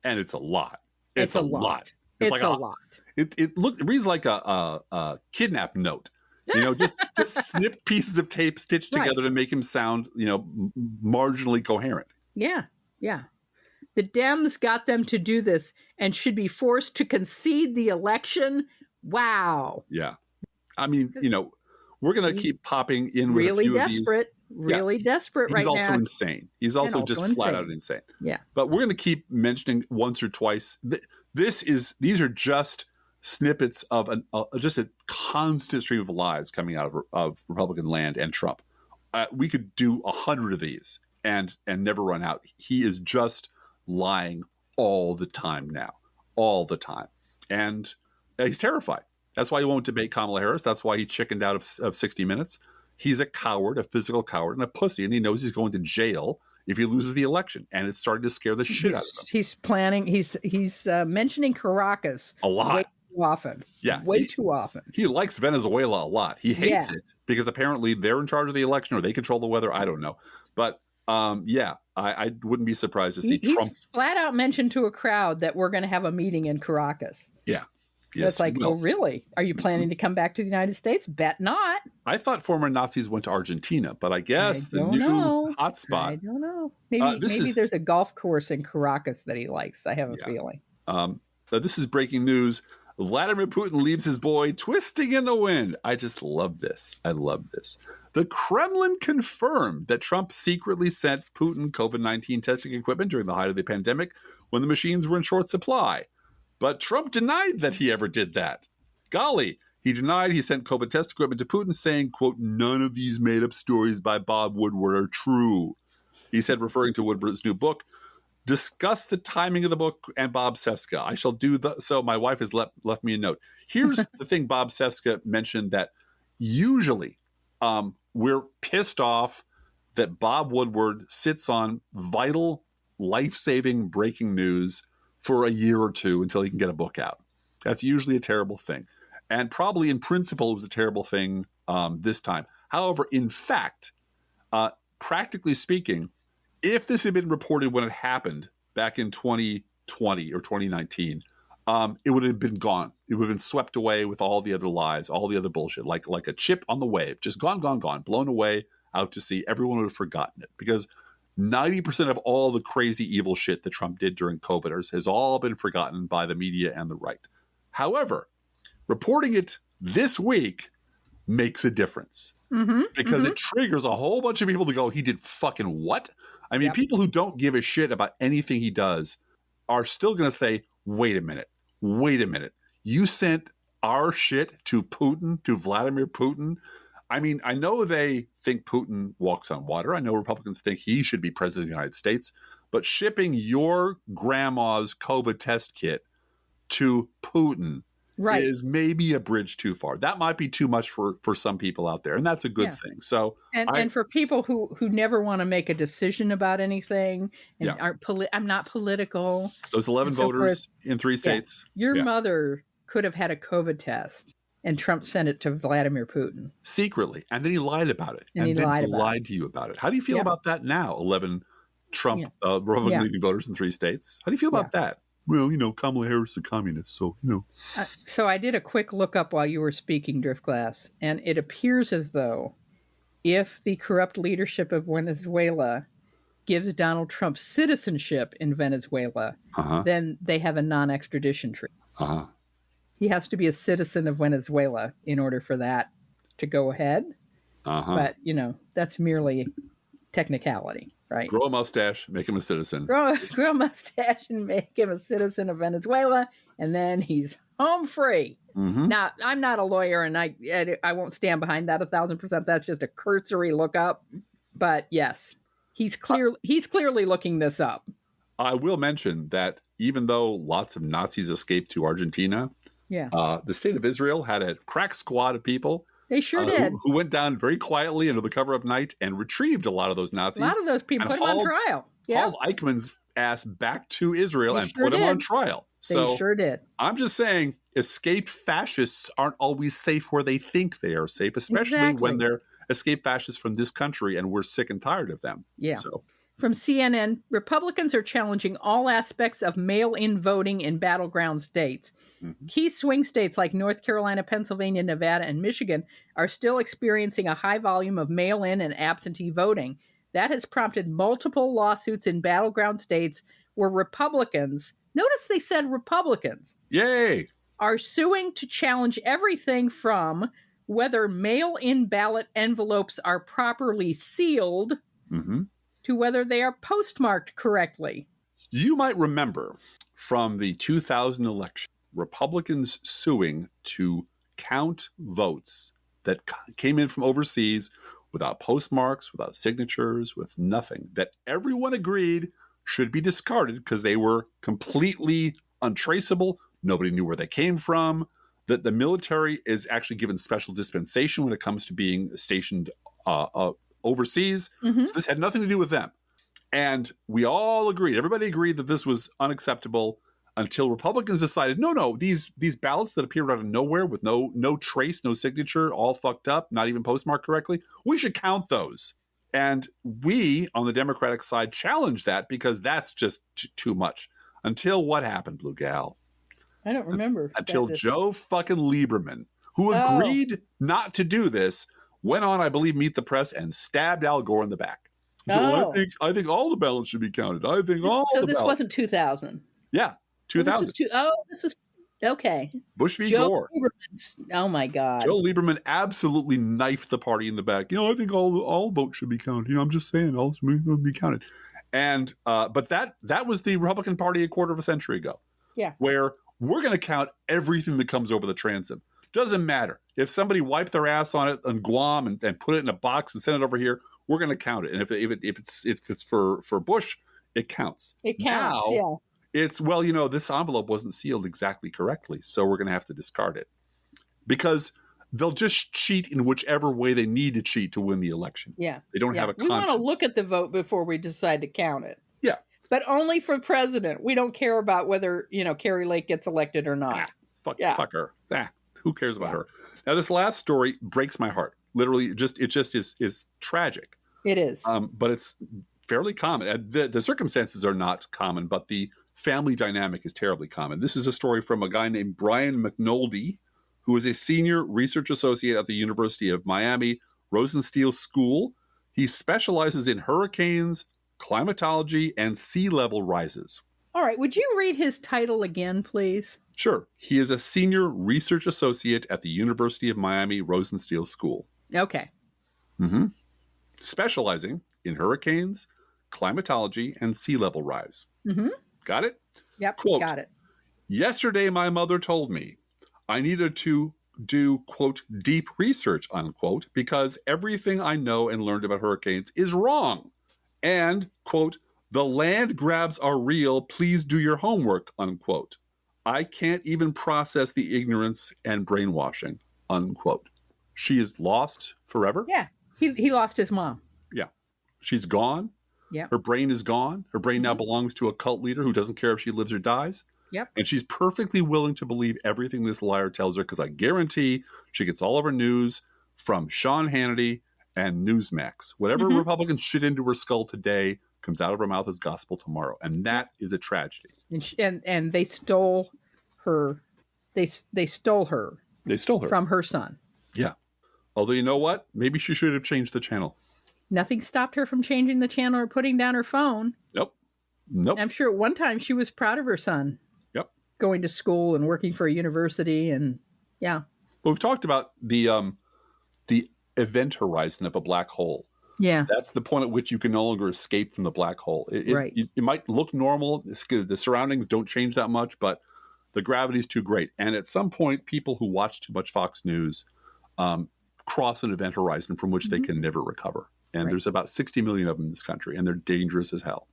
and it's a lot. It's a lot. It's like a lot. It reads like a kidnap note. Just snip pieces of tape stitched together to make him sound, marginally coherent. Yeah. The Dems got them to do this and should be forced to concede the election. Wow. Yeah. I mean, we're going to keep popping in with really a few desperate, of these. Really desperate right now. He's also insane. He's also just flat out insane. Yeah. But we're going to keep mentioning once or twice. These are just snippets of just a constant stream of lies coming out of Republican land and Trump. We could do 100 of these and never run out. He is just lying all the time now, all the time. And he's terrified. That's why he won't debate Kamala Harris. That's why he chickened out of 60 Minutes. He's a coward, a physical coward, and a pussy, and he knows he's going to jail if he loses the election. And it's starting to scare the shit out of him. He's planning. He's mentioning Caracas a lot. too often. Yeah. Way too often. He likes Venezuela a lot. He hates it because apparently they're in charge of the election or they control the weather. I don't know. But I wouldn't be surprised to see Trump. He's flat out mentioned to a crowd that we're going to have a meeting in Caracas. Yeah. Yes, it's like, oh, really? Are you planning to come back to the United States? Bet not. I thought former Nazis went to Argentina, but I guess the new hotspot. I don't know. Maybe there's a golf course in Caracas that he likes. I have a feeling. This is breaking news. Vladimir Putin leaves his boy twisting in the wind. I just love this. I love this. The Kremlin confirmed that Trump secretly sent Putin COVID-19 testing equipment during the height of the pandemic when the machines were in short supply. But Trump denied that he ever did that. Golly, he denied he sent COVID test equipment to Putin, saying, quote, none of these made-up stories by Bob Woodward are true. He said, referring to Woodward's new book, discuss the timing of the book and Bob Cesca. I shall do so. My wife has left me a note. Here's the thing Bob Cesca mentioned, that usually we're pissed off that Bob Woodward sits on vital, life-saving breaking news for a year or two until he can get a book out. That's usually a terrible thing. And probably in principle, it was a terrible thing this time. However, in fact, practically speaking, if this had been reported when it happened back in 2020 or 2019, it would have been gone. It would have been swept away with all the other lies, all the other bullshit, like a chip on the wave, just gone, blown away out to sea. Everyone would have forgotten it because 90% of all the crazy evil shit that Trump did during COVID has all been forgotten by the media and the right. However, reporting it this week makes a difference because it triggers a whole bunch of people to go, he did fucking what? I mean, people who don't give a shit about anything he does are still going to say, wait a minute. You sent our shit to Putin, to Vladimir Putin? I mean, I know they think Putin walks on water. I know Republicans think he should be president of the United States. But shipping your grandma's COVID test kit to Putin is maybe a bridge too far. That might be too much for some people out there, and that's a good thing. So, and for people who never want to make a decision about anything and aren't I'm not political. Those 11 voters in 3 states. Your mother could have had a COVID test, and Trump sent it to Vladimir Putin secretly, and then he lied about it, and then he lied to you about it. How do you feel about that now? 11 Trump Republican leading voters in 3 states. How do you feel about that? Well, Kamala Harris is a communist, so, So I did a quick look up while you were speaking, Driftglass, and it appears as though if the corrupt leadership of Venezuela gives Donald Trump citizenship in Venezuela, then they have a non-extradition treaty. He has to be a citizen of Venezuela in order for that to go ahead. But, that's merely technicality, right? Grow a mustache, make him a citizen. Grow a mustache and make him a citizen of Venezuela, and then he's home free. Now, I'm not a lawyer, and I won't stand behind that 1,000%. That's just a cursory look up. But yes, he's clearly looking this up. I will mention that even though lots of Nazis escaped to Argentina, the state of Israel had a crack squad of people. They sure did. Who went down very quietly under the cover of night and retrieved a lot of those Nazis. A lot of those people, put them on trial. Hauled Eichmann's ass back to Israel and put him on trial. They sure did. I'm just saying, escaped fascists aren't always safe where they think they are safe, especially when they're escaped fascists from this country and we're sick and tired of them. Yeah. From CNN, Republicans are challenging all aspects of mail-in voting in battleground states. Key swing states like North Carolina, Pennsylvania, Nevada, and Michigan are still experiencing a high volume of mail-in and absentee voting. That has prompted multiple lawsuits in battleground states where Republicans, notice they said Republicans, are suing to challenge everything from whether mail-in ballot envelopes are properly sealed to whether they are postmarked correctly. You might remember from the 2000 election, Republicans suing to count votes that came in from overseas without postmarks, without signatures, with nothing, that everyone agreed should be discarded because they were completely untraceable. Nobody knew where they came from. That the military is actually given special dispensation when it comes to being stationed overseas. So this had nothing to do with them. And we all agreed, everybody agreed that this was unacceptable. until Republicans decided, no, these ballots that appeared out of nowhere with no trace, no signature, all fucked up, not even postmarked correctly, we should count those. And we, on the Democratic side, challenged that because that's just too much. Until what happened, Blue Gal? I don't remember. Until Joe fucking Lieberman, who agreed not to do this, went on, I believe, Meet the Press and stabbed Al Gore in the back. He said, well, I think all the ballots should be counted. I think all the ballots. So this wasn't 2000? Yeah, 2000. This was okay. Bush v. Gore. Oh, my God. Joe Lieberman absolutely knifed the party in the back. I think all votes should be counted. I'm just saying, all should be counted. And but that was the Republican Party a quarter of a century ago. Yeah. Where we're going to count everything that comes over the transom. Doesn't matter. If somebody wiped their ass on it on Guam and put it in a box and sent it over here, we're going to count it. And if it's for Bush, it counts. It counts, now, yeah. It's, this envelope wasn't sealed exactly correctly, so we're going to have to discard it. Because they'll just cheat in whichever way they need to cheat to win the election. Yeah. They don't have a conscience. We want to look at the vote before we decide to count it. Yeah. But only for president. We don't care about whether, Carrie Lake gets elected or not. Fuck her. Who cares about her? Now, this last story breaks my heart. Literally, it just is tragic. It is. But it's fairly common. The circumstances are not common, but the family dynamic is terribly common. This is a story from a guy named Brian McNulty, who is a senior research associate at the University of Miami Rosenstiel School. He specializes in hurricanes, climatology, and sea level rises. All right. Would you read his title again, please? Sure. He is a senior research associate at the University of Miami Rosenstiel School. Okay. Mm-hmm. Specializing in hurricanes, climatology, and sea level rise. Mm-hmm. Got it? Yep, quote, got it. Yesterday, my mother told me I needed to do, quote, deep research, unquote, because everything I know and learned about hurricanes is wrong. And, quote, the land grabs are real. Please do your homework, unquote. I can't even process the ignorance and brainwashing, unquote. She is lost forever. Yeah. He lost his mom. Yeah. She's gone. Yeah. Her brain is gone. Her brain now belongs to a cult leader who doesn't care if she lives or dies. Yep. And she's perfectly willing to believe everything this liar tells her because I guarantee she gets all of her news from Sean Hannity and Newsmax. Whatever Republicans shit into her skull today comes out of her mouth as gospel tomorrow. And that is a tragedy. And they stole her. They stole her. They stole her. From her son. Yeah. Although, you know what? Maybe she should have changed the channel. Nothing stopped her from changing the channel or putting down her phone. Nope. I'm sure at one time she was proud of her son. Yep. Going to school and working for a university and yeah. Well, we've talked about the event horizon of a black hole. Yeah. That's the point at which you can no longer escape from the black hole. Right. It might look normal. The surroundings don't change that much, but the gravity is too great. And at some point, people who watch too much Fox News cross an event horizon from which they can never recover. And there's about 60 million of them in this country, and they're dangerous as hell.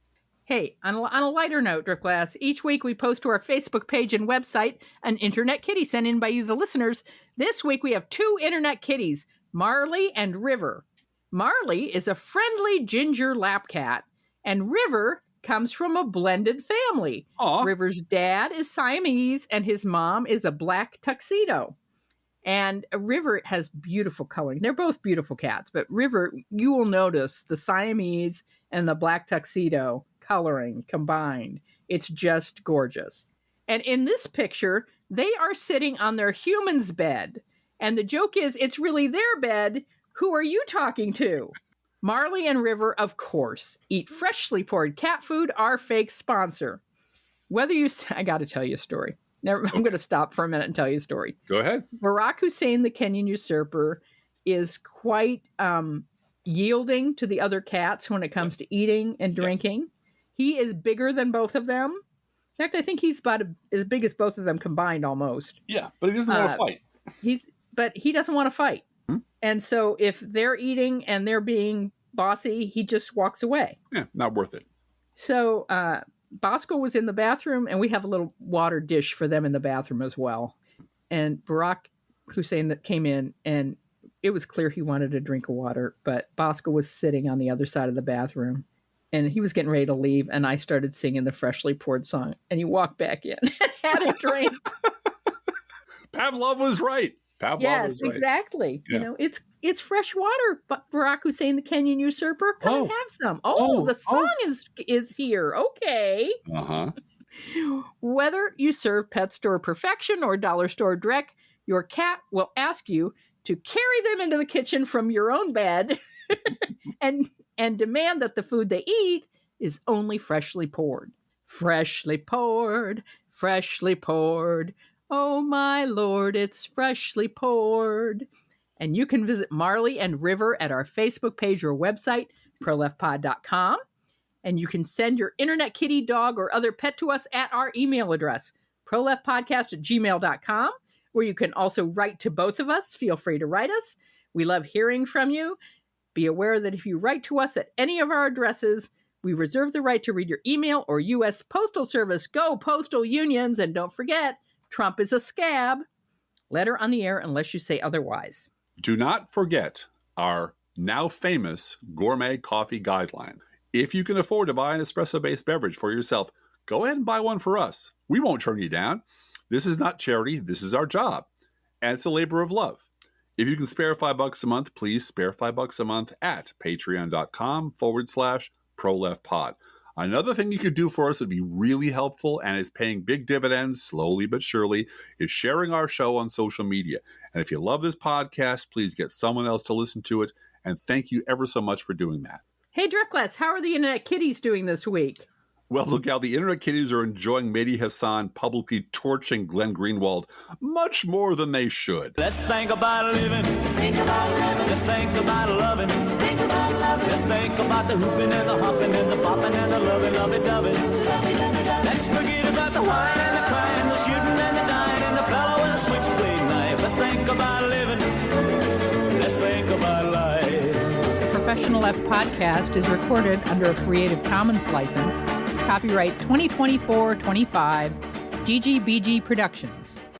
Hey, on a lighter note, Driftglass, each week we post to our Facebook page and website an internet kitty sent in by you, the listeners. This week we have two internet kitties, Marley and River. Marley is a friendly ginger lap cat, and River comes from a blended family. Aww. River's dad is Siamese, and his mom is a black tuxedo. And River has beautiful coloring. They're both beautiful cats, but River, you will notice the Siamese and the black tuxedo coloring combined. It's just gorgeous. And in this picture, they are sitting on their human's bed. And the joke is, it's really their bed. Who are you talking to? Marley and River, of course, eat freshly poured cat food, our fake sponsor. I got to tell you a story. I'm going to stop for a minute and tell you a story. Go ahead. Barack Hussein, the Kenyan usurper, is quite yielding to the other cats when it comes to eating and drinking. Yes. He is bigger than both of them. In fact, I think he's about as big as both of them combined almost. Yeah, but he doesn't want to fight. But he doesn't want to fight. And so if they're eating and they're being bossy, he just walks away. Yeah, not worth it. So Bosco was in the bathroom, and we have a little water dish for them in the bathroom as well. And Barack Hussein that came in, and it was clear he wanted a drink of water, but Bosco was sitting on the other side of the bathroom. And he was getting ready to leave, and I started singing the freshly poured song. And he walked back in and had a drink. Pavlov was right. Yes, exactly. Yeah. You know, it's fresh water, but Barack Hussein, the Kenyan usurper, come and have some. The song is here. Okay. Uh-huh. Whether you serve pet store perfection or dollar store dreck, your cat will ask you to carry them into the kitchen from your own bed and demand that the food they eat is only freshly poured. Freshly poured, freshly poured. Oh, my Lord, it's freshly poured. And you can visit Marley and River at our Facebook page or website, proleftpod.com. And you can send your internet kitty, dog, or other pet to us at our email address, proleftpodcast@gmail.com, where you can also write to both of us. Feel free to write us. We love hearing from you. Be aware that if you write to us at any of our addresses, we reserve the right to read your email or U.S. Postal Service. Go Postal Unions. And don't forget, Trump is a scab. Letter on the air unless you say otherwise. Do not forget our now famous gourmet coffee guideline. If you can afford to buy an espresso-based beverage for yourself, go ahead and buy one for us. We won't turn you down. This is not charity. This is our job. And it's a labor of love. If you can spare $5 a month, please spare $5 a month at patreon.com/proleftpod. Another thing you could do for us would be really helpful and is paying big dividends slowly but surely is sharing our show on social media. And if you love this podcast, please get someone else to listen to it. And thank you ever so much for doing that. Hey, Driftglass, how are the internet kitties doing this week? Well, look out, the internet kitties are enjoying Mehdi Hassan publicly torching Glenn Greenwald much more than they should. Let's think about living. Think about living. Let's think about loving. Think about loving. Let's think about the hooping and the hopping and the popping and the loving, lovey-dovey. Let's forget about the wine and the crying, the shooting and the dying, and the fellow with the switchblade knife. Let's think about living. Let's think about life. The Professional Left podcast is recorded under a Creative Commons license. Copyright 2024-25, GGBG Productions.